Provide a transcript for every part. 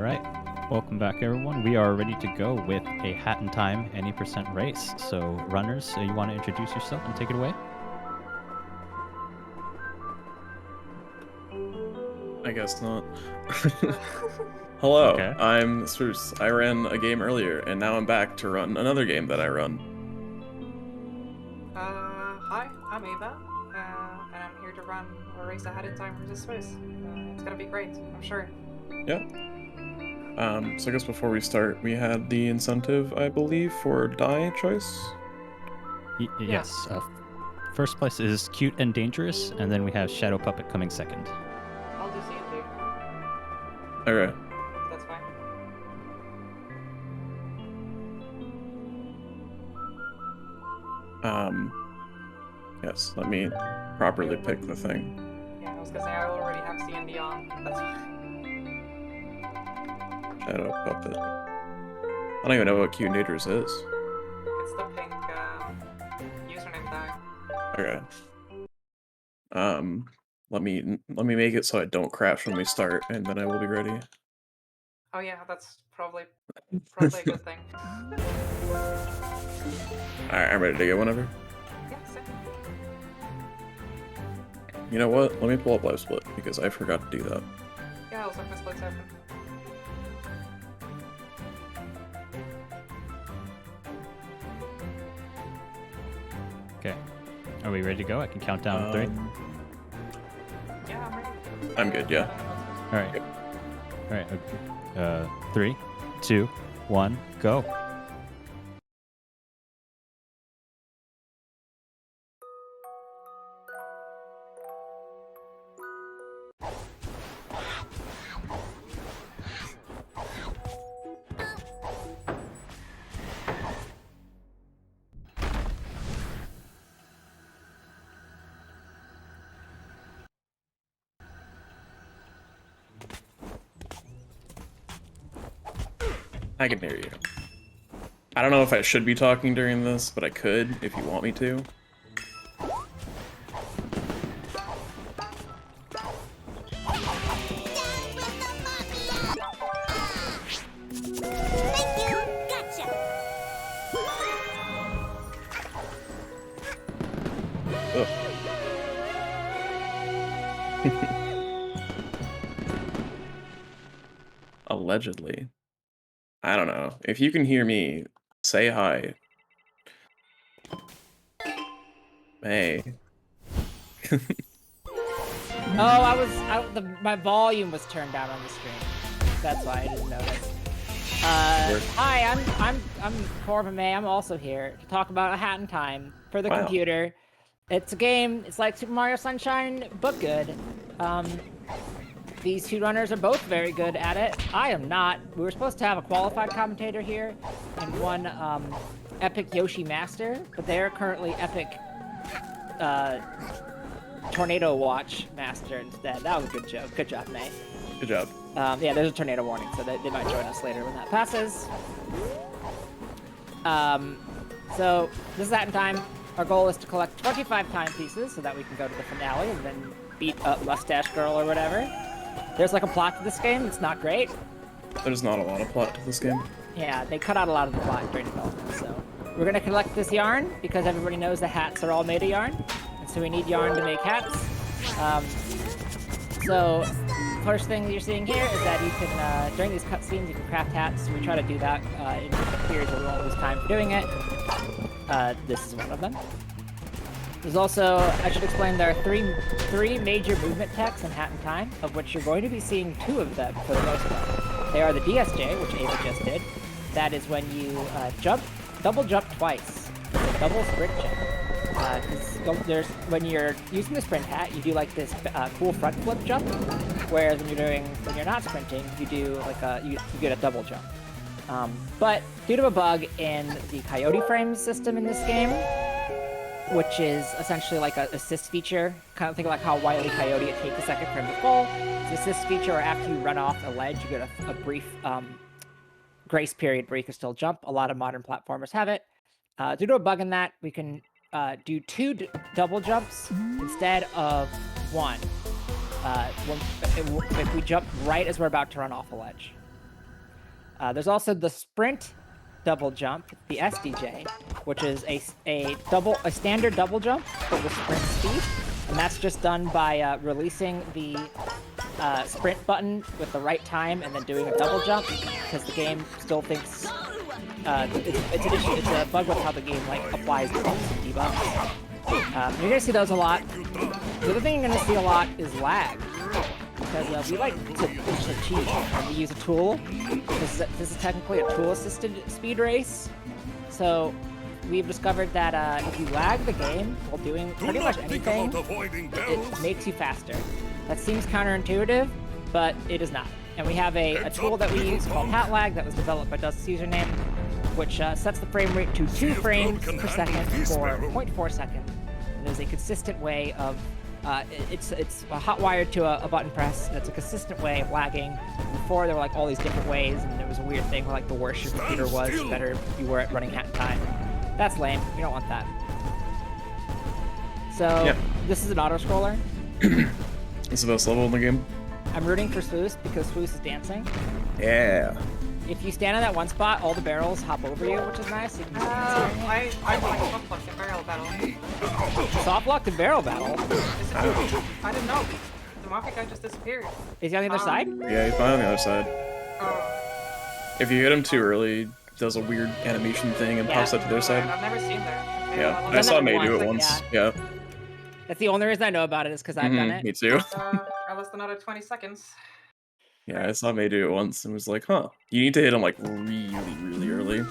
right, welcome back everyone. We are ready to go with a hat in time any percent race. So runners, you want to introduce yourself and take it away? I guess not. Hello, Okay. I'm Swc. I ran a game earlier, and now I'm back to run another game that I run. Hi, I'm Ava, and I'm here to run a race ahead in time versus Swiss. It's gonna be great, I'm sure. Yeah. So I guess before we start, we had the incentive, I believe, for die choice. Yes. First place is Cute and Dangerous, and then we have Shadow Puppet coming second. I'll do CND. Okay. That's fine. Yes, let me properly pick the thing. Yeah, I was gonna say I already have CND on. That's fine. Shadow Puppet. I don't even know what Cute and Dangerous is. It's the pink username tag. Okay. Let me make it so I don't crash when we start, and then I will be ready. Oh yeah, that's probably a good thing. Alright, I'm ready to go whenever. Yeah, same. You know what? Let me pull up Live Split, because I forgot to do that. Yeah, I was like my splits open. Okay. Are we ready to go? I can count down to 3. Yeah, I'm ready. I'm good, yeah. All right. All right. 3, 2, 1, go. I can hear you. I don't know if I should be talking during this, but I could if you want me to. Ugh. Allegedly. I don't know. If you can hear me, say hi. Hey. My volume was turned down on the stream. That's why I didn't notice. Hi, I'm Corbin May. I'm also here to talk about A Hat in Time for the computer. It's a game. It's like Super Mario Sunshine, but good. These two runners are both very good at it. I am not. We were supposed to have a qualified commentator here and one Epic Yoshi Master, but they are currently Epic Tornado Watch Master instead. That was a good joke. Good job, May. Good job. Yeah, there's a tornado warning, so they might join us later when that passes. So this is Hat in Time. Our goal is to collect 25 timepieces so that we can go to the finale and then beat up Mustache Girl or whatever. There's like a plot to this game. It's not great. There's not a lot of plot to this game. Yeah, they cut out a lot of the plot during development, so we're gonna collect this yarn because everybody knows the hats are all made of yarn, and so we need yarn to make hats. So first thing you're seeing here is that you can, during these cutscenes, you can craft hats. We try to do that in periods where we won't lose time for doing it. This is one of them. There's also, I should explain, there are three major movement techs in Hat in Time, of which you're going to be seeing 2 of them for the most part. They are the DSJ, which Ava just did. That is when you double jump twice. It's a double sprint jump. When you're using the sprint hat, you do like this cool front flip jump, whereas when you're not sprinting, you do like you get a double jump. But due to a bug in the Coyote frame system in this game, which is essentially like an assist feature. Kind of think like how Wile E. Coyote, it takes a second for him to fall. It's an assist feature where after you run off a ledge, you get a brief grace period where you can still jump. A lot of modern platformers have it. Due to a bug in that, we can do 2 double jumps instead of 1. If we jump right as we're about to run off a ledge. There's also the sprint double jump, the SDJ, which is a standard double jump, but with sprint speed. And that's just done by releasing the sprint button with the right time and then doing a double jump, because the game still thinks it's an issue. It's a bug with how the game like applies the bumps and debuffs. You're gonna see those a lot. The other thing you're gonna see a lot is lag, because we like to cheat and we use a tool. This is technically a tool-assisted speed race, so we've discovered that if you lag the game while doing pretty much anything, it makes you faster. That seems counterintuitive, but it is not. And we have a tool that we use called Hat Lag that was developed by Dust's username, which sets the frame rate to 2 frames per second for 0.4 seconds. And it is a consistent way of, it's hot-wired to a button press, and it's a consistent way of lagging. Before, there were like all these different ways, and there was a weird thing where like the worse your computer was, the better you were at running Hat in Time. That's lame. You don't want that. So, This is an auto-scroller. It's the best level in the game. I'm rooting for swc because swc is dancing. Yeah. If you stand in that one spot, all the barrels hop over you, which is nice. You can I like soft lock and barrel battle. soft locked and barrel battle. I didn't know. The Mafia guy just disappeared. Is he on the other side? Yeah, he's on the other side. Oh. If you hit him too early, he does a weird animation thing and pops out to their side. I've never seen that. Okay, Yeah, well, I saw May once, do it but once. Yeah. That's the only reason I know about it, is because I've done it. Me too. Less than another 20 seconds. Yeah, I saw May do it once and was like, huh. You need to hit him like really early.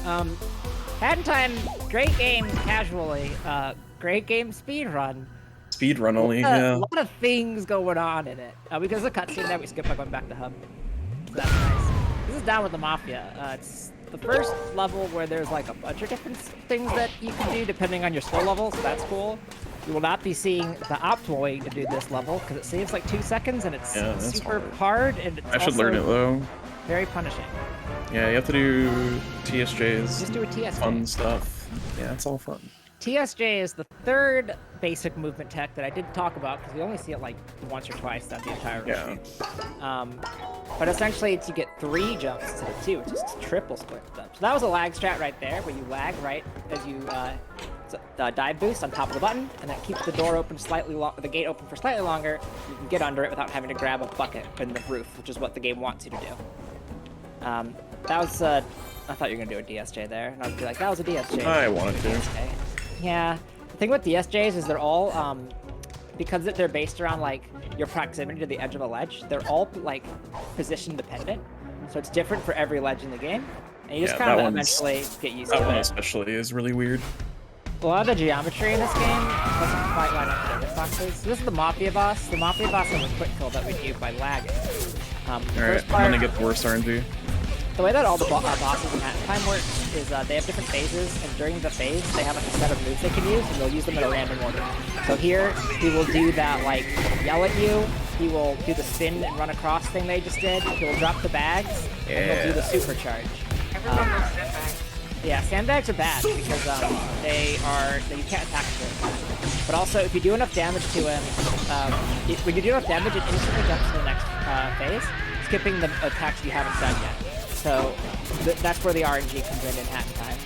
Hat in Time, great game casually. Great game speedrun. Speedrun only, A yeah. lot of things going on in it. Because of the cutscene that we skip by going back to hub. So that's nice. This is Down with the Mafia. It's the first level where there's like a bunch of different things that you can do depending on your skill level, so that's cool. You will not be seeing the optimal way to do this level because it saves like 2 seconds and it's super hard, and it's I should learn it though. Very punishing. Yeah, you have to do TSJs. Just do a TSJ. Fun stuff. Yeah, it's all fun. TSJ is the third basic movement tech that I didn't talk about because we only see it like once or twice throughout the entire run. Yeah. But essentially it's you get 3 jumps instead of 2, which is triple split jump. So that was a lag strat right there, where you lag right as you dive boost on top of the button, and that keeps the door open the gate open for slightly longer. You can get under it without having to grab a bucket in the roof, which is what the game wants you to do. That was I thought you were gonna do a DSJ there, and I'd be like, that was a DSJ. I wanted to. DSJ. Yeah, the thing with DSJs is they're all because they're based around like your proximity to the edge of a ledge. They're all like position dependent, so it's different for every ledge in the game, and you just kind of eventually get used to it. That one especially is really weird. A lot of the geometry in this game doesn't quite line up with the hitboxes. So this is the Mafia boss. The Mafia boss has a quick kill that we do by lagging. Alright, I'm gonna get the worst RNG. The way that all the bosses in Hat in Time works is they have different phases, and during the phase, they have like a set of moves they can use, and they'll use them in a random order. So here, he will do that, like, yell at you, he will do the spin and run across thing they just did, he will drop the bags, and he'll do the supercharge. Everyone knows sandbags. Yeah, sandbags are bad, because you can't attack them. But also, if you do enough damage to him, when you do enough damage, it instantly jumps to the next phase, skipping the attacks you haven't done yet. So that's where the RNG comes in Hat in Time.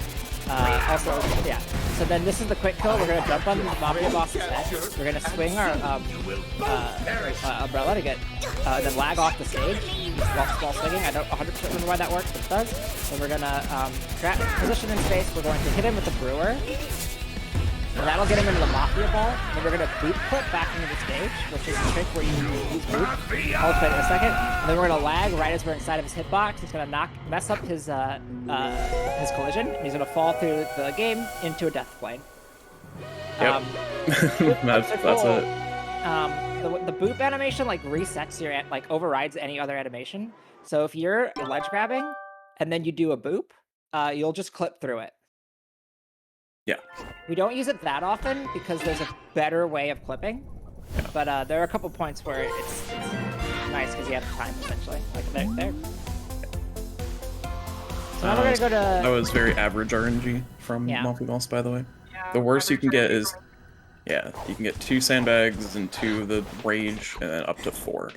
Also, yeah. So then this is the quick kill. We're gonna jump on the Mafia boss's head. We're gonna swing our umbrella to get, then lag off the stage while swinging. I don't 100% remember why that works, but it does. Then we're gonna position in space. We're going to hit him with the brewer. And that'll get him into the Mafia ball. And we're gonna boot clip back into the stage, which is a trick where you use boot. I'll explain in a second. And then we're gonna lag right as we're inside of his hitbox. He's gonna mess up his collision, and he's gonna fall through the game into a death plane. Yep. That's it. The boop animation like resets your overrides any other animation. So if you're ledge grabbing and then you do a boop, you'll just clip through it. Yeah. We don't use it that often because there's a better way of clipping, but there are a couple points where it's nice because you have time essentially. Like there. So now we're gonna go to. That was very average RNG from Mafia Boss, by the way. Yeah, The worst you can get is, RNG. you can get 2 sandbags and 2 of the rage, and then up to 4,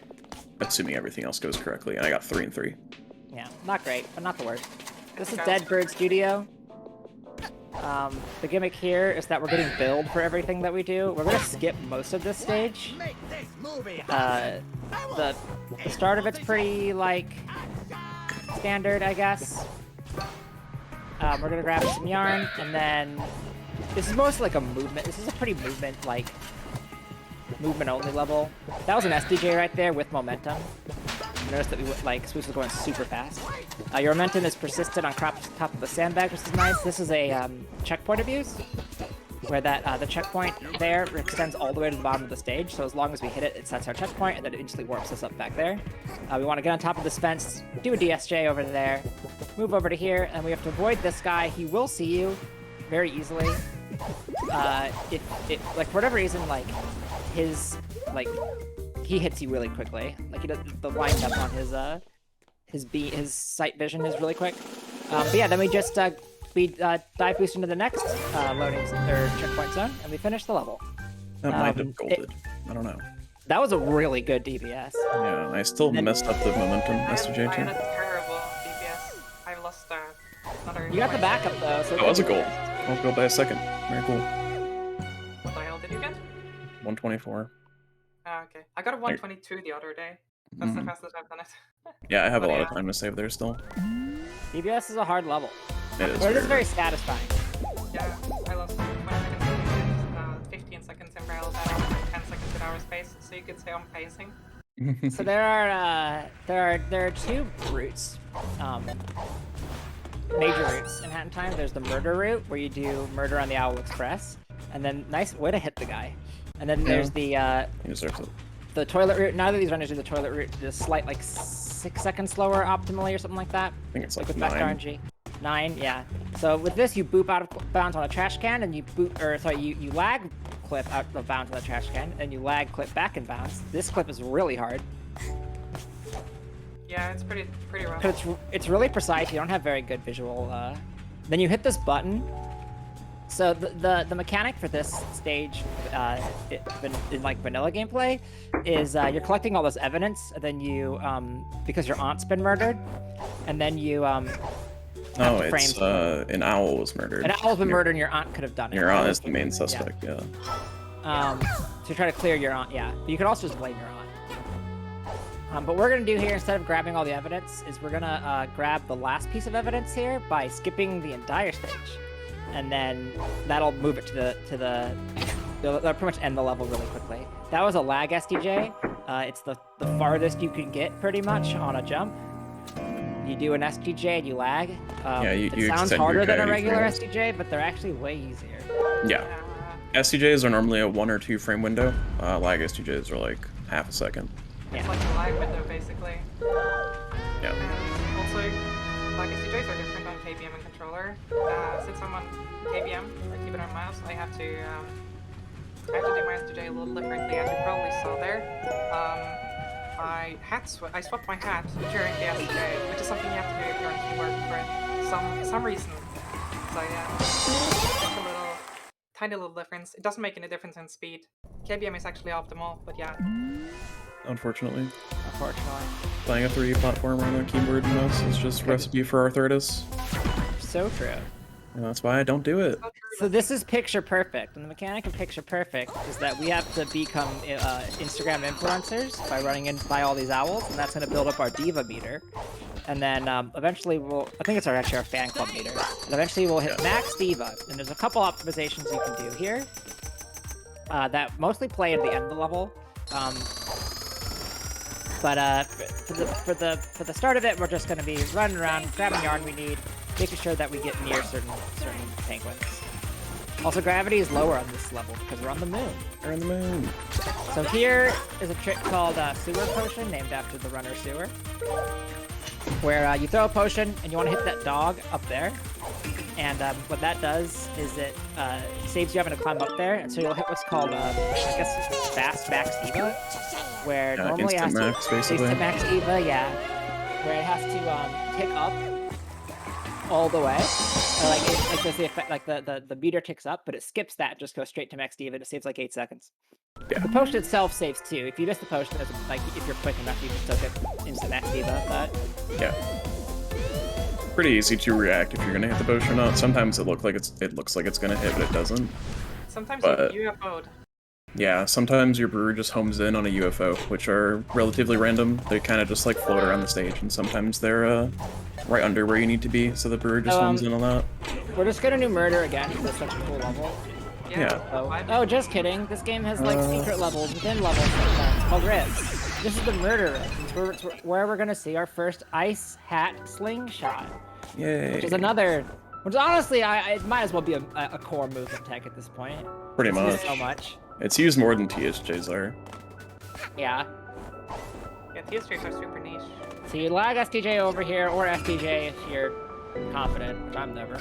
assuming everything else goes correctly. And I got 3 and 3. Yeah, not great, but not the worst. This is Okay. Dead Bird Studio. The gimmick here is that we're getting billed for everything that we do. We're gonna skip most of this stage. The start of it's pretty, like, standard, I guess. We're gonna grab some yarn, and then this is mostly like a movement. This is a pretty movement-only level. That was an SDJ right there with momentum. Notice that Swoosh was going super fast. Your momentum is persistent on top of the sandbag, which is nice. This is a checkpoint abuse, where the checkpoint there extends all the way to the bottom of the stage. So as long as we hit it, it sets our checkpoint, and then it instantly warps us up back there. We want to get on top of this fence, do a DSJ over there, move over to here, and we have to avoid this guy. He will see you very easily. If like, for whatever reason, like, he hits you really quickly. Like, he does the wind up on his sight vision is really quick. But yeah, then we just dive boost into the next loading or checkpoint zone, and we finish the level. That might have golded. I don't know. That was a really good DPS. Yeah, I still messed up the momentum SDJ I too. had a terrible DPS. I lost another... You got the backup though, so Oh, that was a gold. I was gold by a second. Very cool. What the hell did you get? 124. Ah, okay. I got a 122 the other day. That's the fastest I've done it. Yeah, I have a But lot yeah. of time to save there still. DPS is a hard level, It is. but it is very satisfying. Yeah, I lost 20 seconds in defense, 15 seconds in barrel battle, 10 seconds in hour space, so you could say I'm pacing. So there are two routes, major routes in Hat in Time. There's the murder route, where you do murder on the Owl Express, and then nice way to hit the guy. And then there's He deserves it. the toilet route. Neither of these runners do the toilet route. Just slight, like 6 seconds slower optimally or something like that. I think it's like With back 9. RNG. 9, yeah. So with this, you boop out of bounds on a trash can, and you lag clip out of bounds on the trash can, and you lag clip back in bounds. This clip is really hard. Yeah, it's pretty rough. But it's really precise. You don't have very good visual. Then you hit this button. So the mechanic for this stage, in like vanilla gameplay, is you're collecting all this evidence, and then you because your aunt's been murdered, and then you Oh, it's an owl was murdered. an owl's been murdered, and your aunt could have done it. Your aunt is the main suspect. Yeah. To try to clear your aunt, yeah. But you could also just blame your aunt. But what we're gonna do here, instead of grabbing all the evidence, is we're gonna grab the last piece of evidence here by skipping the entire stage, and then that'll move it that'll pretty much end the level really quickly. That was a lag SDJ. It's the farthest you can get pretty much on a jump. You do an SDJ and you lag. Yeah, you it sounds extend your harder than a gravity regular frames. SDJ, but they're actually way easier. Yeah. SDJs are normally a 1 or 2 frame window. Lag SDJs are like half a second. It's like a lag window, basically. Yeah. And also, like SDJs are different on KBM and controller. Since I'm on KBM, or keyboard on mouse, I have to do my SDJ a little differently, as you probably saw there. I swapped my hat during the SDJ, which is something you have to do if you're on keyboard for some reason. So yeah, just a tiny little difference. It doesn't make any difference in speed. KBM is actually optimal, but yeah. Unfortunately, playing a 3D platformer on a keyboard and mouse is just recipe for arthritis. So true. And that's why I don't do it. So this is picture perfect, and the mechanic of picture perfect is that we have to become Instagram influencers by running by all these owls, and that's going to build up our diva meter. And then eventually I think it's actually our fan club meter, and eventually we'll hit max diva. And there's a couple optimizations you can do here that mostly play at the end of the level. But for the start of it, we're just going to be running around, grabbing yarn we need, making sure that we get near certain penguins. Also, gravity is lower on this level because we're on the moon. We're on the moon. So here is a trick called Sewer Potion, named after the runner sewer, where you throw a potion and you want to hit that dog up there. And what that does is it saves you having to climb up there, and so you'll hit what's called, I guess, fast max diva, where normally it has instant max, basically. instant max diva, yeah, where it has to tick up all the way. Like does the effect, like the meter ticks up, but it skips that and just goes straight to max diva, and it saves like 8 seconds. Yeah. The potion itself saves too. If you miss the potion, like if you're quick enough, you can still get instant max diva. But Yeah. pretty easy to react if you're gonna hit the bush or not. Sometimes it looks like it's gonna hit, but it doesn't. Sometimes But- you UFO'd. Yeah, sometimes your brewer just homes in on a UFO, which are relatively random. They kind of just like float around the stage, and sometimes they're right under where you need to be, so the brewer just homes in on that. We're just gonna do murder again. It's such a cool level. Yeah. Oh, just kidding. This game has like secret levels within levels sometimes called ribs. This is the murder rib. It's where we're gonna see our first ice hat slingshot. Yay. Which is another. Which honestly, it might as well be a core movement tech at this point. Pretty It's used much. so much. It's used more than TSJs are. Yeah. Yeah, TSJs are super niche. So you lag STJ over here, or STJ if you're confident, which I'm never.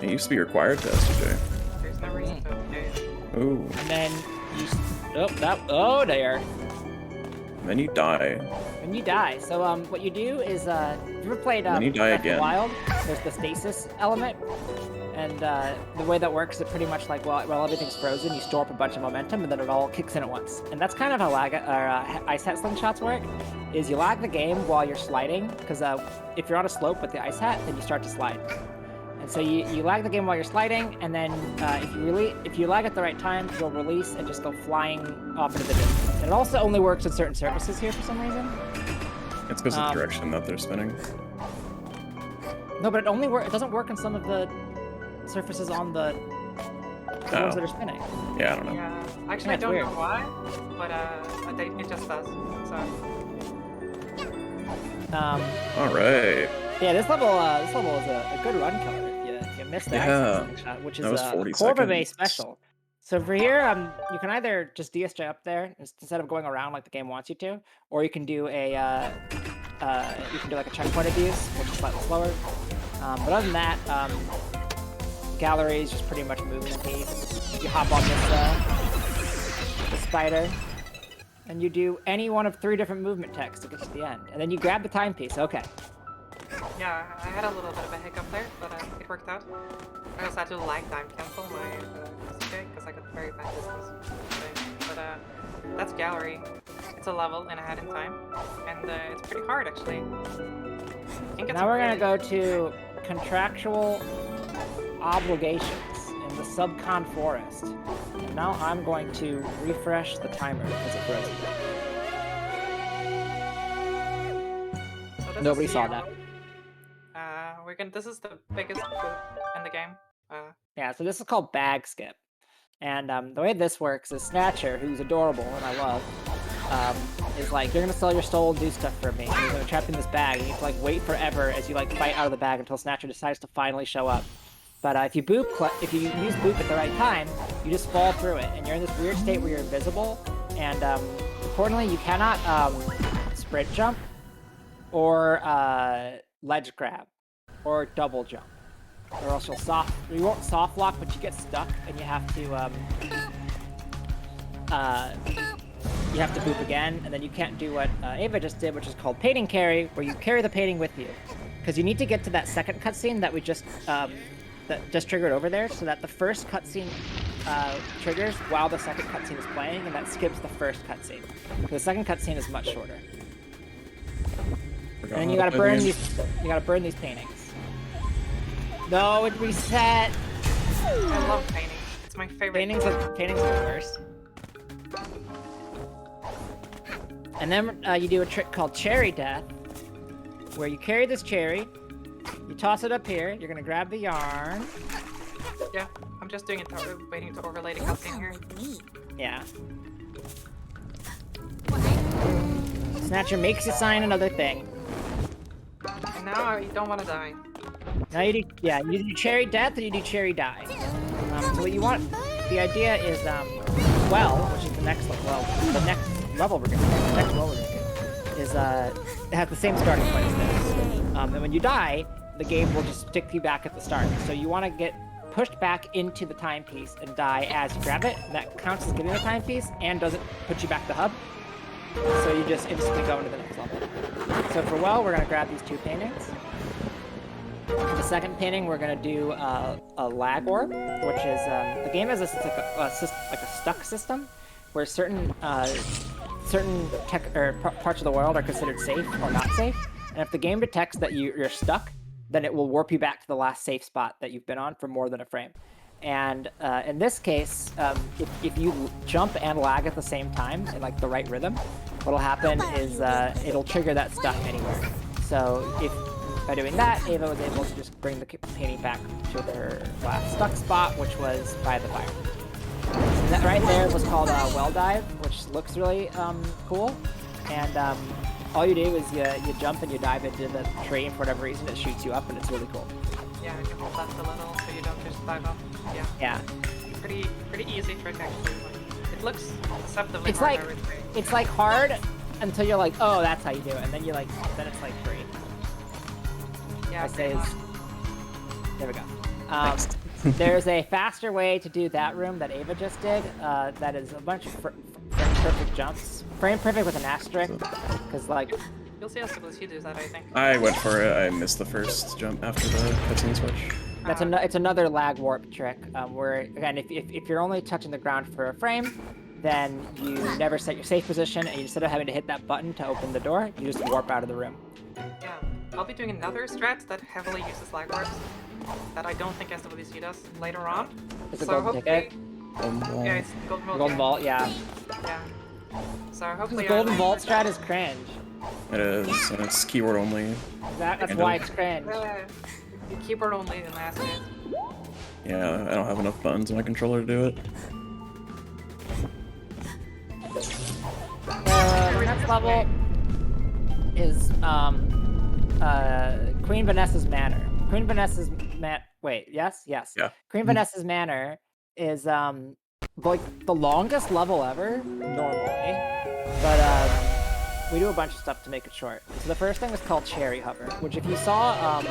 It used to be required to STJ. There's no reason to do it. Ooh. And then you. Oh, there. And then you die. When you die. So what you do is have you ever played Then you die Breath of the again. Wild? There's the stasis element, and the way that works is pretty much like while everything's frozen, you store up a bunch of momentum, and then it all kicks in at once. And that's kind of how ice hat slingshots work. Is you lag the game while you're sliding, because if you're on a slope with the ice hat, then you start to slide. And so you lag the game while you're sliding, and then if you lag at the right time, you'll release and just go flying off into the distance. And it also only works with certain surfaces here for some reason. It's because of the direction that they're spinning. No, but it doesn't work on some of the surfaces on the ones that are spinning. Yeah, I don't know. Yeah, actually, Yeah, I it's don't weird. know why, but it just does. So Alright. Yeah, this level is a good run killer if you miss the Yeah, ice shot, which is that was a 40 Corva-based seconds. special. So for here, you can either just DSJ up there instead of going around like the game wants you to, or you can do like a checkpoint abuse, which is slightly slower. But other than that, gallery is just pretty much moving the piece. You hop on this spider, and you do any one of 3 different movement techs to get to the end, and then you grab the timepiece. Okay. yeah, I had a little bit of a hiccup there, but it worked out. I also had to lag time cancel my SDK because I got very bad distance. But that's gallery. It's a level and I had in time, and it's pretty hard actually. I think it's Now we're gonna really- go to contractual obligations in the subcon forest. And now I'm going to refresh the timer because it froze. So this Nobody is saw the that. This is the biggest booth in the game. Yeah, so this is called bag skip. And the way this works is Snatcher, who's adorable and I love, is like, you're gonna sell your soul and do stuff for me. And you're gonna trap in this bag, and you have to like wait forever as you like fight out of the bag until Snatcher decides to finally show up. But if you use boop at the right time, you just fall through it, and you're in this weird state where you're invisible. And importantly, you cannot sprint jump, or ledge grab, or double jump, or else you won't soft lock, but you get stuck, and you have to boop again, and then you can't do what Ava just did, which is called painting carry, where you carry the painting with you, because you need to get to that second cutscene that we just triggered over there, so that the first cutscene triggers while the second cutscene is playing, and that skips the first cutscene. The second cutscene is much shorter. And then you gotta burn these paintings. No, it reset. I love painting. It's my favorite. Paintings are the worst. And then you do a trick called cherry death, where you carry this cherry, you toss it up here, you're gonna grab the yarn. Yeah, I'm just doing it, waiting to overlay the cutscene here. Yeah. Snatcher makes you sign another thing. And now I don't want to die. Now you do cherry death or you do cherry die. So what you want, the idea is, which is the next level we're gonna do, is it has the same starting point as this. And when you die, the game will just stick you back at the start. So you want to get pushed back into the timepiece and die as you grab it. That counts as getting the timepiece and doesn't put you back to hub. So you just instantly go into the next level. So for we're gonna grab these 2 paintings. For the second painting, we're gonna do a lag orb, which is the game has a stuck system where certain parts of the world are considered safe or not safe, and if the game detects that you're stuck, then it will warp you back to the last safe spot that you've been on for more than a frame. And in this case, if you jump and lag at the same time in like the right rhythm, what'll happen is it'll trigger that stuck anywhere. So if by doing that, Ava was able to just bring the painting back to her last stuck spot, which was by the fire. And that right there was called a well dive, which looks really cool. And all you do is you jump and you dive into the tree, and for whatever reason it shoots you up, and it's really cool. Yeah, you can hold left a little so you don't just dive off. Yeah. Yeah. Pretty easy trick actually. It looks deceptively It's hard, like I would say. it's like hard until you're like, oh, that's how you do it, and then you're like, then it's like free. Yeah, I say pretty much. there we go. There's a faster way to do that room that Ava just did. That is a bunch of frame perfect jumps. Frame perfect with an asterisk, because like You'll see SWC does that, I think. I went for it. I missed the first jump after the cutscene switch. that's it's another lag warp trick. Where again, if you're only touching the ground for a frame, then you never set your safe position, and instead of having to hit that button to open the door, you just warp out of the room. Yeah, I'll be doing another strat that heavily uses lag warps that I don't think SWC does later on. It's a So golden ticket. Yeah, it's golden vault. Golden vault, yeah. Yeah. So The hopefully. golden vault strat is cringe. It is, and it's keyword only. That's Kind why of. it's cringe. Keyboard only in last minute. Yeah, I don't have enough buttons on my controller to do it. The next level is Queen Vanessa's Manor. Queen Vanessa's Wait, yes? Yeah. Queen Vanessa's Manor is like the longest level ever normally, but we do a bunch of stuff to make it short. So the first thing is called Cherry Hover, which if you saw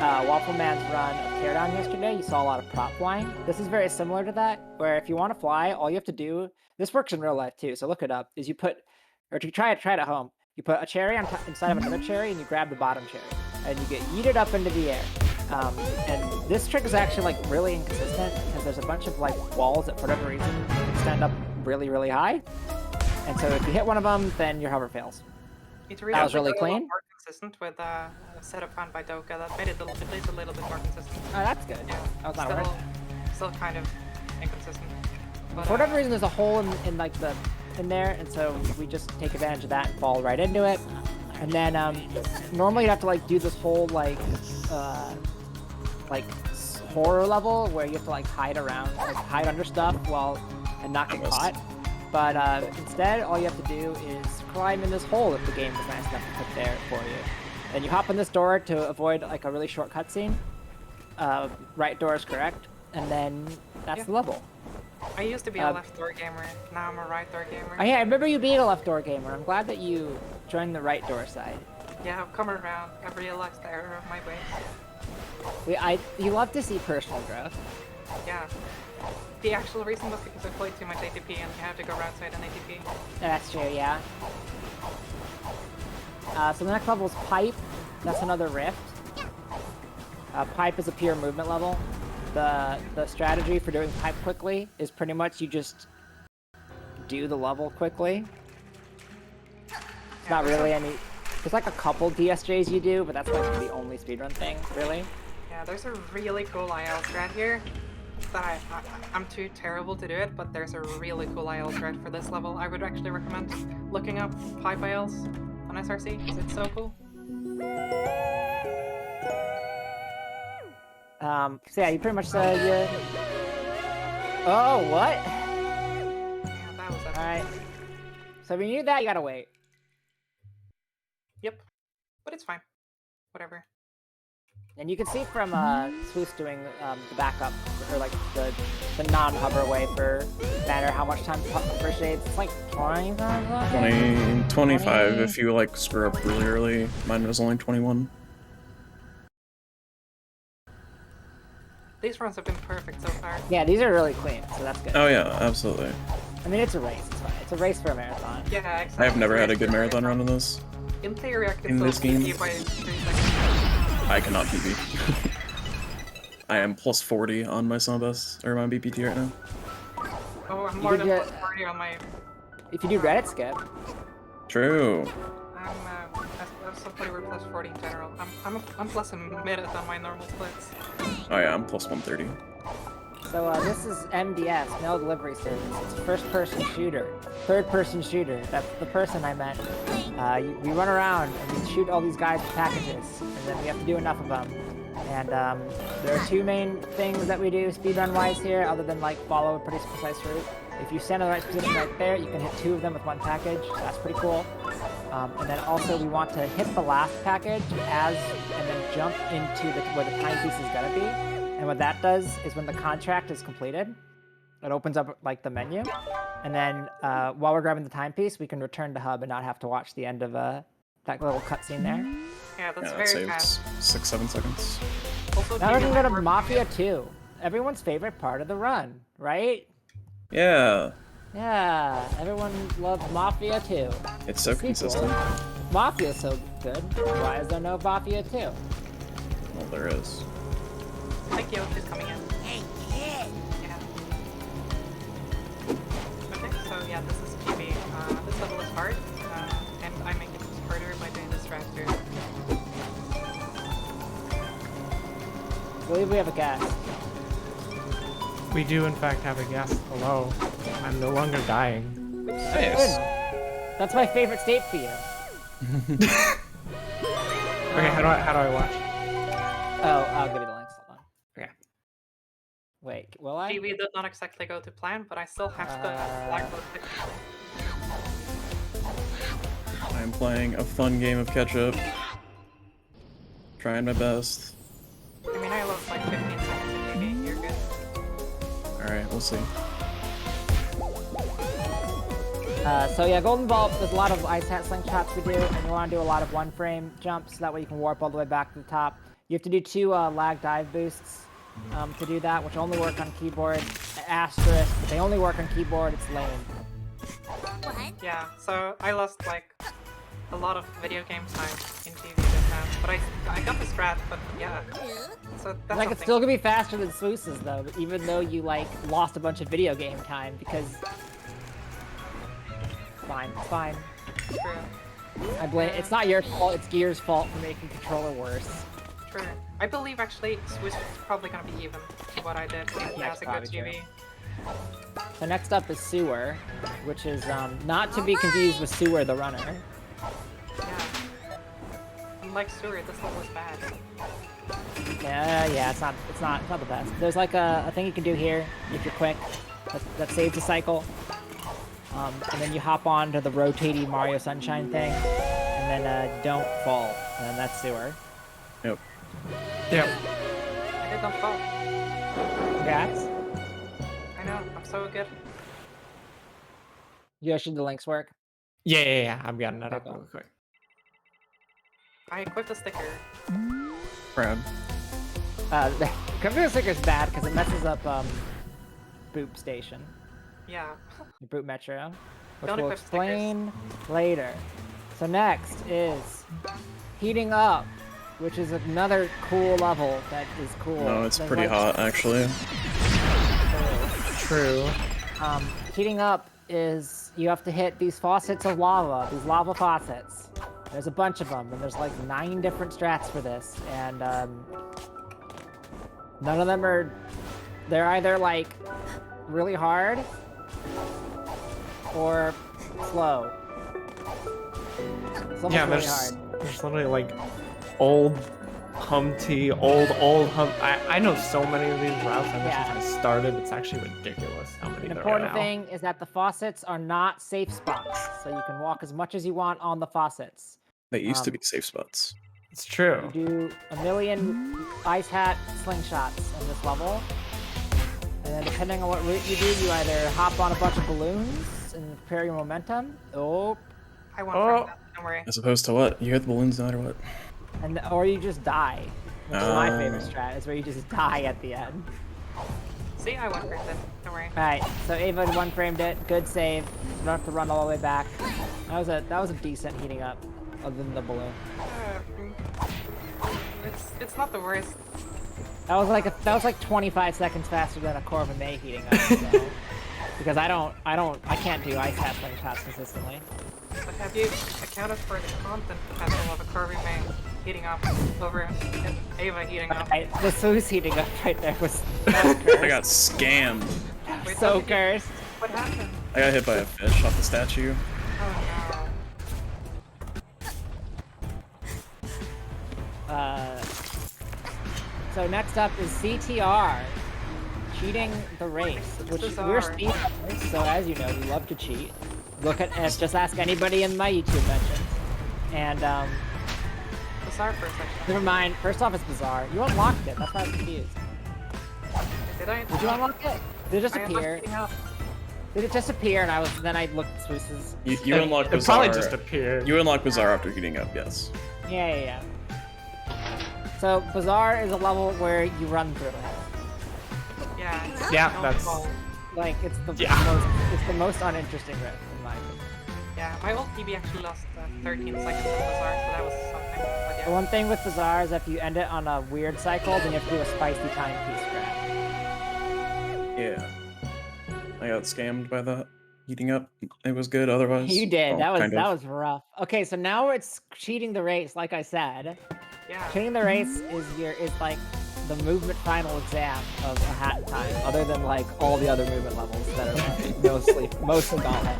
Waffle Man's run of Teardown yesterday, you saw a lot of prop flying. This is very similar to that, where if you want to fly, all you have to do, this works in real life too, so look it up, is you put, or to try it at home, you put a cherry on inside of another cherry, and you grab the bottom cherry, and you get yeeted up into the air. And this trick is actually like really inconsistent, because there's a bunch of like walls that for whatever reason stand up really, really high. And so if you hit one of them, then your hover fails. It's That was really a little clean. more consistent with a setup found by Doka that made it at least a little bit more consistent. Oh, that's good. Yeah, I was not aware. still kind of inconsistent. But, For whatever reason, there's a hole in like in there, and so we just take advantage of that and fall right into it. And then normally you have to like do this whole like horror level where you have to like hide around, like hide under stuff and not get caught. But instead, all you have to do is climb in this hole if the game is nice enough to put there for you. Then you hop in this door to avoid like a really short cutscene. Right door is correct, and then that's the level. I used to be a left door gamer, now I'm a right door gamer. Oh yeah, I remember you being a left door gamer. I'm glad that you joined the right door side. Yeah, I've come around. I've realized the error of my ways. You love to see personal growth. Yeah. The actual reason was because I played too much ATP and you have to go outside an ATP. That's true, yeah. So the next level is Pipe. That's another rift. Pipe is a pure movement level. The strategy for doing Pipe quickly is pretty much you just do the level quickly. It's not really any... There's like a couple DSJs you do, but that's like the only speedrun thing, really. Yeah, there's a really cool IL strat here. That I'm too terrible to do it, but there's a really cool IL strat for this level. I would actually recommend looking up pipe ILs on SRC, because it's so cool. So yeah, you pretty much said Oh, what? Yeah, that was epic. Alright. So if you need that, you gotta wait. Yep. But it's fine. Whatever. And you can see from Swoosh doing the backup, or like the non-hover way for Banner, how much time for shades. It's like 20 25 20. if you like screw up really early. Mine was only 21. These runs have been perfect so far. Yeah, these are really clean, so that's good. Oh yeah, absolutely. I mean, it's a race. It's fine. It's a race for a marathon. Yeah, exactly. I have never had a good marathon run in this. In theory, I could In still this game? beat you by 3 seconds. I cannot PB. I am plus 40 on my Summabus, or my BPT right now. Oh, I'm You more could than get- plus 40 on my... If you do Reddit skip, True. I'm somebody we're plus 40 in general. I'm plus a minute on my normal splits. Oh yeah, I'm plus 130. So this is MDS, Mail Delivery Service. It's a first-person shooter, third-person shooter. That's the person I meant. We run around and we shoot all these guys with packages, and then we have to do enough of them. And there are two main things that we do speedrun-wise here, other than like follow a pretty precise route. If you stand in the right position right there, you can hit 2 of them with 1 package. So that's pretty cool. And then also we want to hit the last package and then jump into where the timepiece is gonna be. And what that does is when the contract is completed, it opens up like the menu. And then while we're grabbing the timepiece, we can return to hub and not have to watch the end of that little cutscene there. Yeah, that's Yeah, that very saves fast. 6-7 seconds. Also, Now we're do you gonna go to remember- Mafia 2. Everyone's favorite part of the run, right? Yeah, Yeah, everyone loves Mafia 2. it's so Sequel. consistent. Mafia's so good. Why is there no Mafia 2? Well, there is. Thank you, she's coming in. Hey, kid! Yeah. Okay, so yeah, this is PB. This level is hard, and I make it harder by doing this strat too. I believe we have a guest. We do in fact have a guest. Hello. I'm no longer dying. Nice. That's my favorite state for you. Okay, how do I watch? Oh, I'll give you the links. Hold on. Okay. Wait, will I? PB did not exactly go to plan, but I still have the flag mode. I'm playing a fun game of catch-up. Trying my best. I mean, I lost like 15 seconds in PB. You're good. Alright, we'll see. So yeah, Golden Vault, there's a lot of ice hat slingshots we do, and you want to do a lot of 1-frame jumps, so that way you can warp all the way back to the top. You have to do 2 lag dive boosts to do that, which only work on keyboard. Asterisk, they only work on keyboard, it's lame. What? Yeah, so I lost like a lot of video game time in TV just now, but I got the strat, but yeah. So that's Like, it's something. still gonna be faster than Sluices, though, even though you, like, lost a bunch of video game time, because... Fine, it's fine. True. I blame. It's not your fault. It's Gear's fault for making controller worse. True. I believe actually Swiss is probably gonna be even to what I did. He Yeah, has a good probably true. GV. So next up is Sewer, which is not to be confused with Sewer the Runner. Yeah. Unlike Stewart, this level is bad. Yeah, it's not the best. There's like a thing you can do here if you're quick that saves a cycle. And then you hop on to the rotating Mario Sunshine thing, and then don't fall, and then that's Sewer. Yep. Yep. I did not fall. Congrats. I know, I'm so good. Yoshi, the links work. Yeah. I'm getting that up Okay. real quick. I equipped a sticker. Proud. The computer sticker's bad because it messes up Boop Station. Yeah. Boot Metro, which Don't we'll equip stickers. explain later. So next is Heating Up, which is another cool level that is cool. No, it's There's pretty like- hot, actually. True. Heating Up is you have to hit these faucets of lava, these lava faucets. There's a bunch of them, and there's like 9 different strats for this, and none of them are. They're either like really hard or slow. It's almost Yeah, really there's hard. there's literally like old Humpty, old Hump. I know so many of these routes ever Yeah. since I started. It's actually ridiculous how many An there are important now. thing is that the faucets are not safe spots, so you can walk as much as you want on the faucets. They used to Um, be safe spots. It's true. You do a million ice hat slingshots in this level. And then depending on what route you do, you either hop on a bunch of balloons and prepare your momentum. Oh, I won Oh. from that, don't worry. As opposed to what? You hit the balloons no matter what. or you just die. Which is my Oh. favorite strat, is where you just die at the end. See, I won from this, don't worry. Alright, so Ava 1-framed it. Good save. You don't have to run all the way back. That was a decent heating up, other than the balloon. It's not the worst. That was like 25 seconds faster than a Corva May heating up. So. because I can't do ice hats range hats consistently. But have you accounted for the content potential of a curvy main heating up over Ava heating up? Right, the Swoosh heating up right there was I got scammed. Wait, so what did you- cursed. What happened? I got hit by a fish off the statue. Oh So next up is CTR, cheating the race, which Bizarre. we're speed runners, so as you know, we love to cheat. Look at just ask anybody in my YouTube mentions. And no. Bizarre for a second. never mind. First off, it's bizarre. You unlocked it. That's why I was confused. Did I? Did you unlock it? Did it just I unlocked appear? heating up. Did it just appear? And then I looked at Swoosh's. You unlock It Bizarre. probably just appeared. You unlock Bizarre after heating up, yes. Yeah. So Bazaar is a level where you run through it. Yeah. Yeah, Don't that's. fall. Like it's the Yeah. it's the most uninteresting rift in my opinion. Yeah, my old TB actually lost 13 seconds on Bizarre, so that was something. But The yeah. one thing with Bazaar is if you end it on a weird cycle, then you have to do a spicy timepiece grab. Yeah. I got scammed by that. Heating up. It was good otherwise. You did. Well, that kind of. was rough. Okay, so now it's cheating the race, like I said. Yeah. Cheating the race is like the movement final exam of a hat in time, other than like all the other movement levels that are like, mostly gauntlet.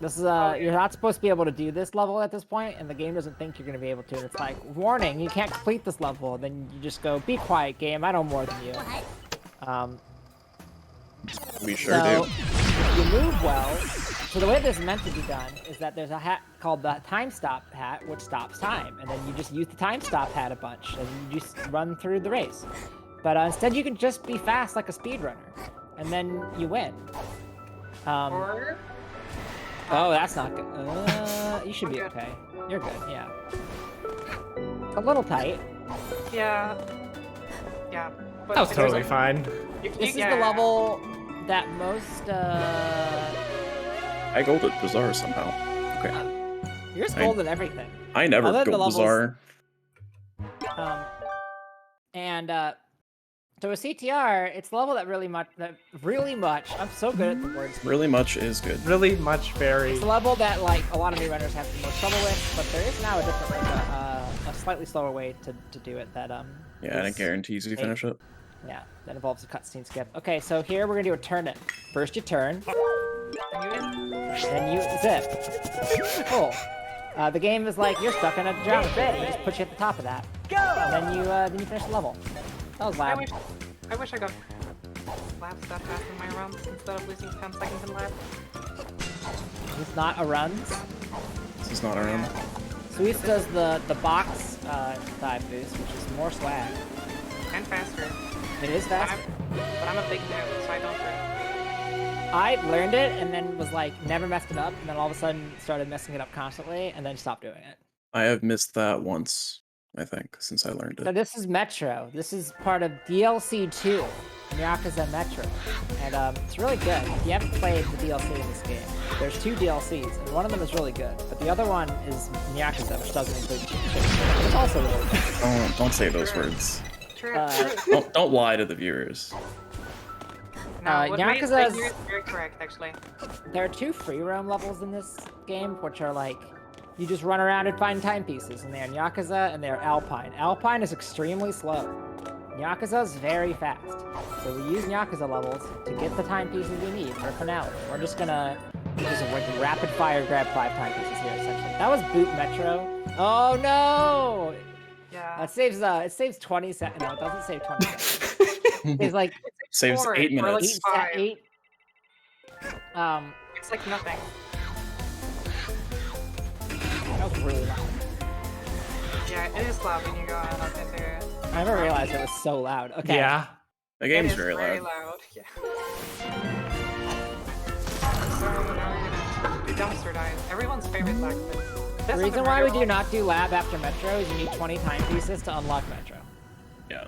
This is you're not supposed to be able to do this level at this point, and the game doesn't think you're gonna be able to. And it's like, warning, you can't complete this level. Then you just go, be quiet, game. I know more than you. What? We sure So do. if you move well, so the way this is meant to be done is that there's a hat called the time stop hat, which stops time, and then you just use the time stop hat a bunch, and you just run through the race. But instead, you can just be fast like a speedrunner, and then you win. Or Oh, that's not good. You should be I'm good. okay. You're good, yeah. A little tight. yeah. Yeah. But That was there's totally a- fine. This is yeah. the level that most. I golded Bizarre somehow. Okay. You're gold in everything. I never Other than the gold levels- Bizarre. And so with CTR, it's a level that really much. I'm so good at the words. Really much is good. Really much very. It's a level that like a lot of new runners have the most trouble with, but there is now a different, like, a slightly slower way to do it. That Yeah, and it is- guarantees you finish it. Yeah, that involves a cutscene skip. Okay, so here we're gonna do a turnip. First you turn, then you zip. Cool. The game is like, you're stuck in a drown pit, and it just puts you at the top of that. And then you finish the level. That was I loud. wish I got laps that fast in my runs instead of losing 10 seconds in lap. It's not a runs. This is not around. Sweets does the box dive boost, which is more swag. And faster. It is But faster. I'm a big noob, so I don't really. I learned it and then was like, never messed it up, and then all of a sudden started messing it up constantly, and then stopped doing it. I have missed that once, I think, since I learned So it. this is Metro. This is part of DLC 2, Yakuza Metro. And it's really good. If you haven't played the DLC in this game, there's 2 DLCs, and one of them is really good. But the other one is Yakuza, which doesn't include cheat sheets. It's also really good. Don't say those words. True. Don't lie to the viewers. No, what May is Yakuza's- saying here is very correct, actually. There are 2 free roam levels in this game, which are like, you just run around and find timepieces, and they're Yakuza and they're Alpine. Alpine is extremely slow. Yakuza is very fast. So we use Yakuza levels to get the timepieces we need for finale. We're just gonna just like rapid fire grab 5 timepieces here, essentially. That was Boot Metro. Oh no! Yeah. It saves 20 seconds. No, it doesn't save 20 seconds. It's like Saves 8 or like minutes. 5. 8. It's like nothing. That was really loud. Yeah, it is loud when you go out into it. I never realized it was so loud. Okay. Yeah. The It game's is very loud. Yeah. So now we're gonna do dumpster dive. Everyone's favorite lap. The reason why we do not do lab after Metro is you need 20 timepieces to unlock Metro. Yeah.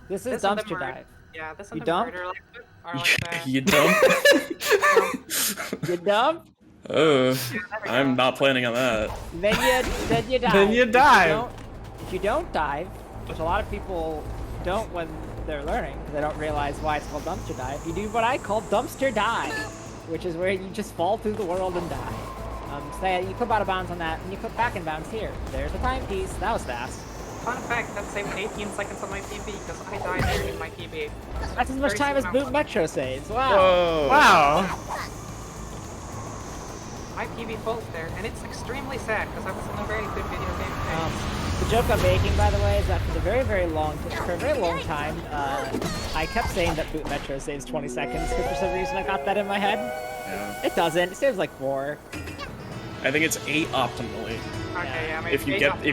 This is This and the dumpster murder- dive. Yeah, this You and the dump? murder like are like the You dumb? You dump, Oh, there we I'm go. not planning on that. then you dive. Then you dive. If you don't dive, which a lot of people don't when they're learning, because they don't realize why it's called dumpster dive. You do what I call dumpster dive, which is where you just fall through the world and die. So you clip out of bounds on that, and you clip back in bounds here. There's the timepiece. That was fast. Fun fact, that saved 18 seconds on my PB because I died there in my PB. That's as much time as Boot Metro saves. Wow. Whoa. Wow. My PB falls there, and it's extremely sad because I was in a very good video game phase. The joke I'm making, by the way, is that for a very long time, I kept saying that Boot Metro saves 20 seconds, but for some reason I got that in my head. Yeah. It doesn't. It saves like 4. I think it's 8 optimally. Okay, yeah, If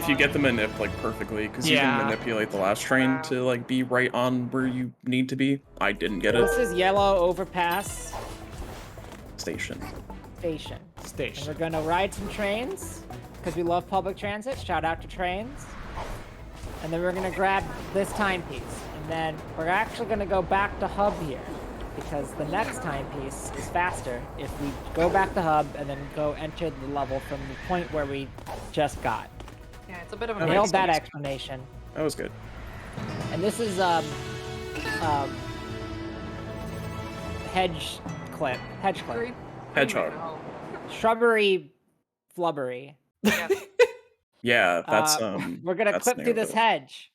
you get the manip like perfectly, because you can manipulate the last train to like be right on where you need to be. I didn't get it. This is yellow overpass Station. station. Station. And we're gonna ride some trains because we love public transit. Shout out to trains. And then we're gonna grab this timepiece, and then we're actually gonna go back to hub here because the next timepiece is faster if we go back to hub and then go enter the level from the point where we just got. Yeah, it's a bit of a Nailed that explanation. That was good. And this is hedge clip. Hedgehog. Shrubbery flubbery. Yes. Yeah, that's We're gonna that's clip through this narrative. hedge.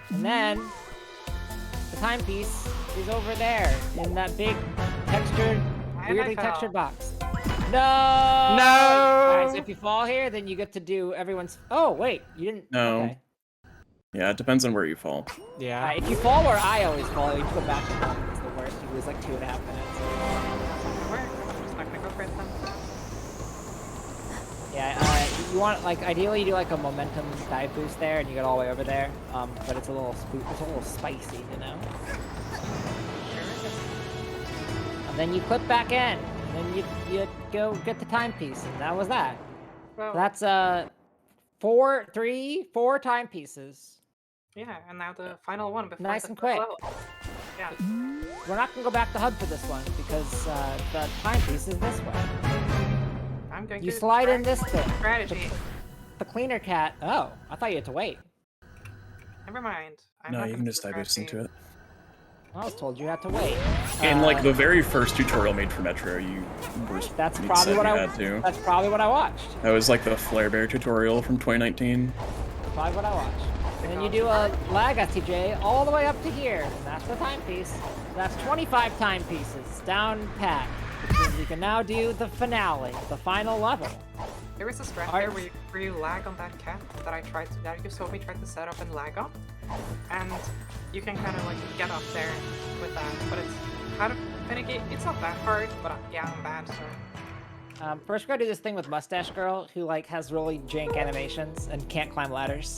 And then the timepiece is over there in that big textured, weirdly textured box. No! Alright, so if you fall here, then you get to do everyone's. Oh, wait, you didn't. No. Okay. Yeah, it depends on where you fall. Yeah. If you fall where I always fall, you go back to home. It's the worst. You lose like 2.5 minutes. I'm just not gonna go for it then. Yeah, you want like ideally you do like a momentum dive boost there, and you get all the way over there. But it's a little spicy, you know. And then you clip back in, and then you go get the timepiece, and that was that. Well, So that's 4 timepieces. yeah, and now the final one before Nice the and quick. level. Yeah. We're not gonna go back to hub for this one because the timepiece is this way. I'm going You to slide in this thing. strategy. The cleaner cat. Oh, I thought you had to wait. Never mind. I'm No, not you gonna can do just dive into strategy. it. I was told you had to wait. In like the very first tutorial made for Metro, you were That's you probably said what you I. had to. That's probably what I watched. That was like the Flare Bear tutorial from 2019. Probably what I watched. And then you do a lag STJ all the way up to here, and that's the timepiece. That's 25 timepieces down pat. Which means we can now do the finale, the final level. There is a strat there where you lag on that cat that you saw me try to set up and lag on. And you can kind of like get up there with that, but it's kind of finicky. It's not that hard, but yeah, I'm bad, so. First we're gonna do this thing with Mustache Girl, who like has really jank animations and can't climb ladders.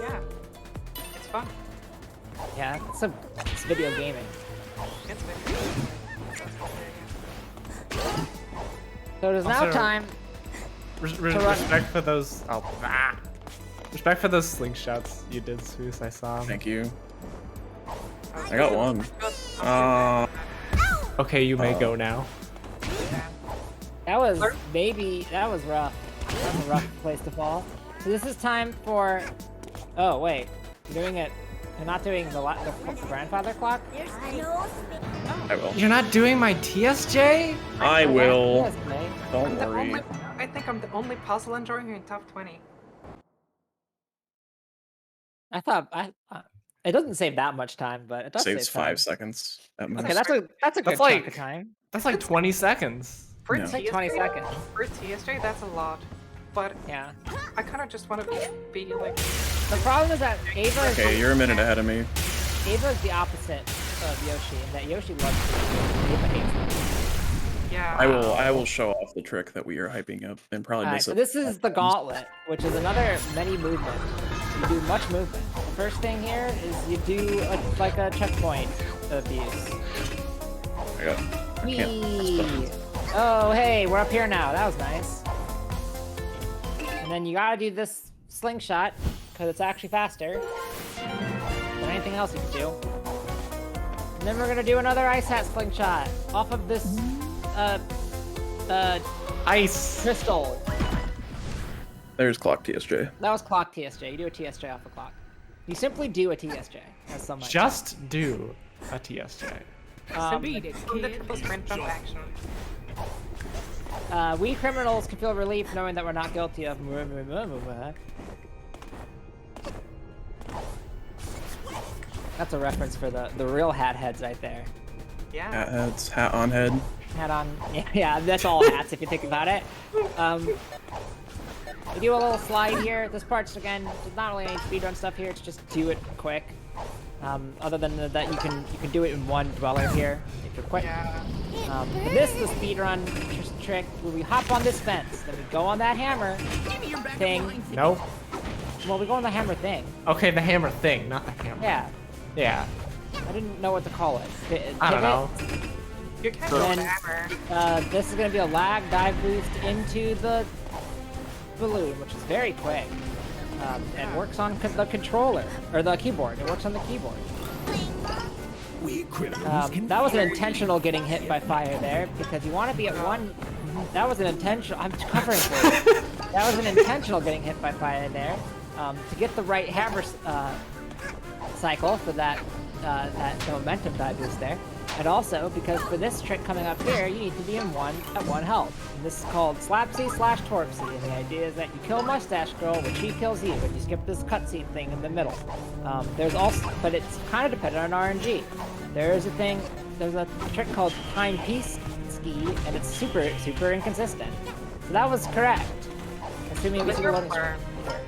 Yeah. It's fun. Yeah, it's video gaming. It's good. So it is now Also, time. Respect for those. Respect for those slingshots you did, Swoos. I saw 'em. Thank you. I got one. Okay, you may go now. That was rough. That was a rough place to fall. So this is time for. Oh wait, you're doing it. You're not doing the grandfather clock. There's no I will. You're not doing my TSJ? I will. Yes, mate. Don't worry. I think I'm the only puzzle enjoying in top 20. I thought it doesn't save that much time, but it does Saves save time. 5 seconds at most. Okay, that's a good That's chunk of time. That's like 20 seconds. For No. It's like 20 seconds. For TSJ, that's a lot. But Yeah. I kind of just want to be like. The problem is that Ava is Okay, you're a minute ahead of me. Ava is the opposite of Yoshi, in that Yoshi loves it. Ava hates it. Yeah. I will show off the trick that we are hyping up and probably Alright, miss so it. this is the gauntlet, which is another many movement. You do much movement. The first thing here is you do like a checkpoint abuse. I can't. Whee! Oh, hey, we're up here now. That was nice. And then you gotta do this slingshot, because it's actually faster than anything else you can do. And then we're gonna do another ice hat slingshot off of this, Ice. crystal. There's clock TSJ. That was clock TSJ. You do a TSJ off a clock. You simply do a TSJ, as some might say. Just do a TSJ. From the triple sprint jump action. We criminals can feel relief knowing that we're not guilty of. That's a reference for the real hat heads right there. Yeah. Hat heads, hat on head. Hat on, yeah, that's all hats if you think about it. We do a little slide here. This part's, again, there's not really any speedrun stuff here. It's just do it quick. Other than that, you can do it in one dweller here if you're quick. Yeah. And this is the speedrun trick where we hop on this fence, then we go on that hammer thing. No. Well, we go on the hammer thing. Okay, the hammer thing, not the hammer. Yeah. Yeah. I didn't know what to call it. I don't know. You're kind of Then, the hammer. this is going to be a lag dive boost into the balloon, which is very quick. And works on the controller, or the keyboard. It works on the keyboard. That was an intentional getting hit by fire there, because you want to be at one... That was an intentional... I'm covering for you. That was an intentional getting hit by fire there. To get the right hammer cycle for that momentum dive boost there. And also, because for this trick coming up here, you need to be at one health. And this is called Slapsy/Torpsy, and the idea is that you kill Mustache Girl when she kills you, and you skip this cutscene thing in the middle. There's also, but it's kind of dependent on RNG. There's a trick called Time Piece Ski, and it's super, super inconsistent. So that was correct. Assuming we see the loading screen.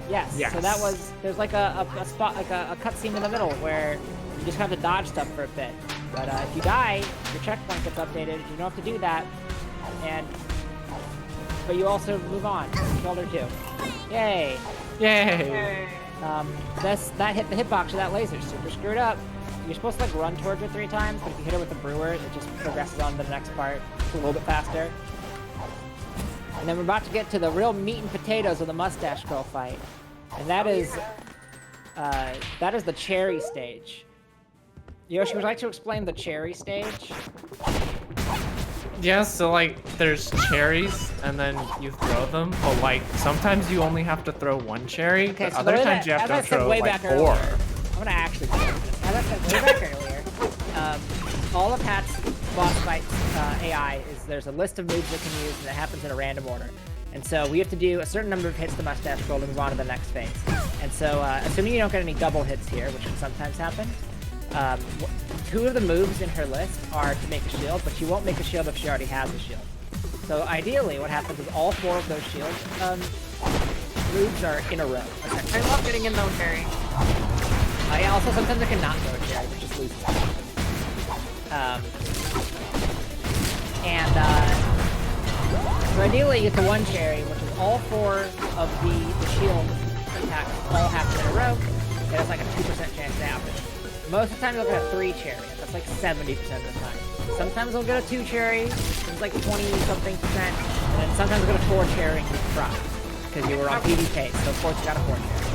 Yes. So that was, there's like a spot, like a cutscene in the middle where you just have to dodge stuff for a bit. But if you die, your checkpoint gets updated. You don't have to do that. But you also move on. You killed her too. Yay! Yay! That hit the hitbox of that laser. Super screwed up. You're supposed to like run towards it 3 times, but if you hit it with the brewer, it just progresses on to the next part. It's a little bit faster. And then we're about to get to the real meat and potatoes of the Mustache Girl fight, and that is the cherry stage. Yoshi, would you like to explain the cherry stage? Yeah, so like there's cherries and then you throw them, but like sometimes you only have to throw 1 cherry, Okay, but so other times you have to throw like 4. I'm gonna actually do this. As I said way back earlier, all of Pat's boss fights AI is there's a list of moves that can use, and it happens in a random order. And so we have to do a certain number of hits to Mustache Girl to move on to the next phase. And so, assuming you don't get any double hits here, which can sometimes happen, 2 of the moves in her list are to make a shield, but she won't make a shield if she already has a shield. So ideally, what happens is all 4 of those shield moves are in a row. I love getting in though, Terry. Yeah, also sometimes I cannot throw a cherry, which just loses. So ideally you get the 1 cherry, which is all 4 of the shield attacks all happen in a row. It has like a 2% chance to happen. Most of the time you'll get a 3 cherry. That's like 70% of the time. Sometimes we'll get a 2 cherry, it's like 20-something%, and then sometimes we'll get a 4 cherry and you cry. Because you were on PvP, so of course you got a 4 cherry.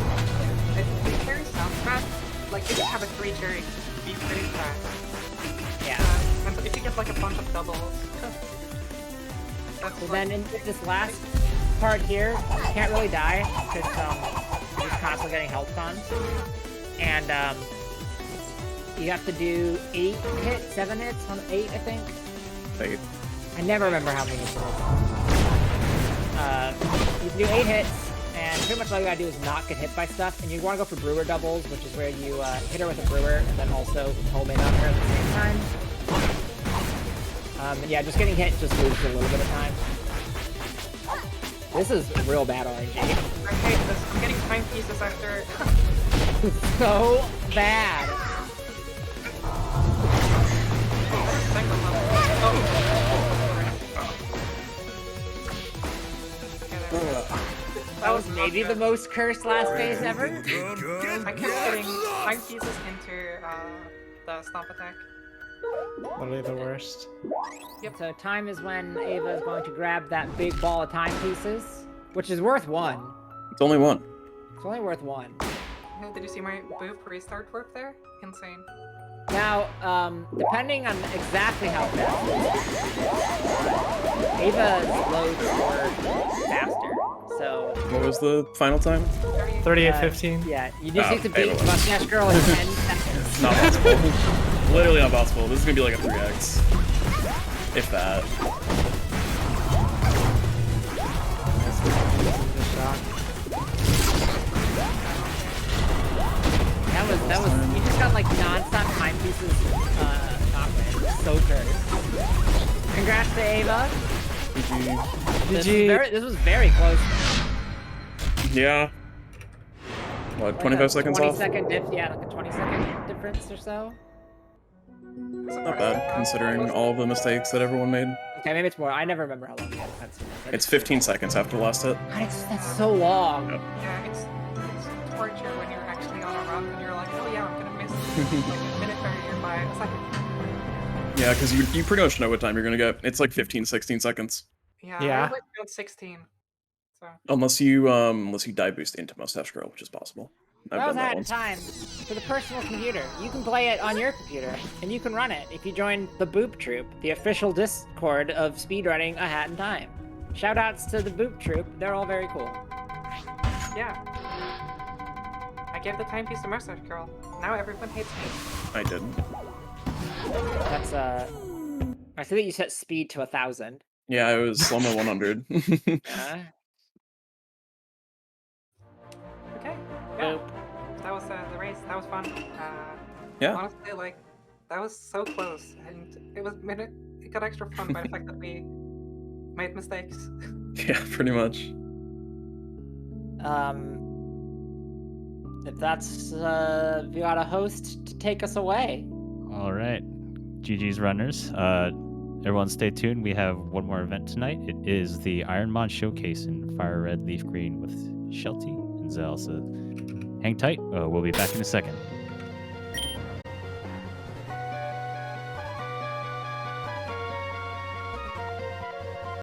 If 3 cherries sounds bad, like if you have a 3 cherry, be pretty fast. Yeah. And if you get like a bunch of doubles, that's So like, then in this last part here, you can't really die, because you're just constantly getting health cons. And you have to do 8 hits, 7 hits, 8 I think? 8. I never remember how many hits it is. You can do 8 hits, and pretty much all you gotta do is not get hit by stuff, and you wanna go for brewer doubles, which is where you hit her with a brewer, and then also home in on her at the same time. And yeah, just getting hit just loses a little bit of time. This is real bad RNG. I hate this. I'm getting time pieces after. It's so bad. That was maybe the most cursed last phase ever. I kept getting time pieces into the stomp attack. Literally the worst. Yep. So time is when Ava is going to grab that big ball of time pieces, which is worth 1. It's only 1. It's only worth 1. Did you see my boop restart twerp there? Insane. Now, depending on exactly how fast Ava's loads are faster. So What was the final time? 38:15. yeah, you just Oh, need to hey, beat well. Mustache Girl in 10 seconds. It's not possible. Literally not possible. This is gonna be like a 3x. If that. That was, you just got like non-stop timepieces, not win. So good. Congrats to Ava. This was very close. Yeah. What, Like 25 a seconds 20 off? second yeah, like a 20-second difference or so. Not bad, considering all the mistakes that everyone made. Okay, maybe it's more. I never remember how long the cutscene was. It's 15 seconds after the last hit. God, that's so long. Yep. Yeah, it's torture when you're actually on a run and you're like, oh yeah, I'm gonna miss like a minute or by a second. Yeah, because you pretty much know what time you're gonna get. It's like 15, 16 seconds. Yeah, Yeah. I was like around 16. So Unless you die boost into Mustache Girl, which is possible. I've That was done that Hat in once. Time for the personal computer. You can play it on your computer, and you can run it if you join the Boop Troop, the official Discord of speedrunning A Hat in Time. Shoutouts to the Boop Troop. They're all very cool. yeah. I gave the timepiece to Mustache Girl. Now everyone hates me. I did. That's I see that you set speed to 1,000. Yeah, I was slow-mo 100. Okay. Yeah. Boop. That was the race. That was fun. Yeah. Honestly, like that was so close, and it got extra fun by the fact that we made mistakes. Yeah, pretty much. If that's if you got a host to take us away. All right. GG's runners. Everyone stay tuned. We have one more event tonight. It is the Ironmon Showcase in Fire Red Leaf Green with Shelty and Zell. So hang tight. We'll be back in a second.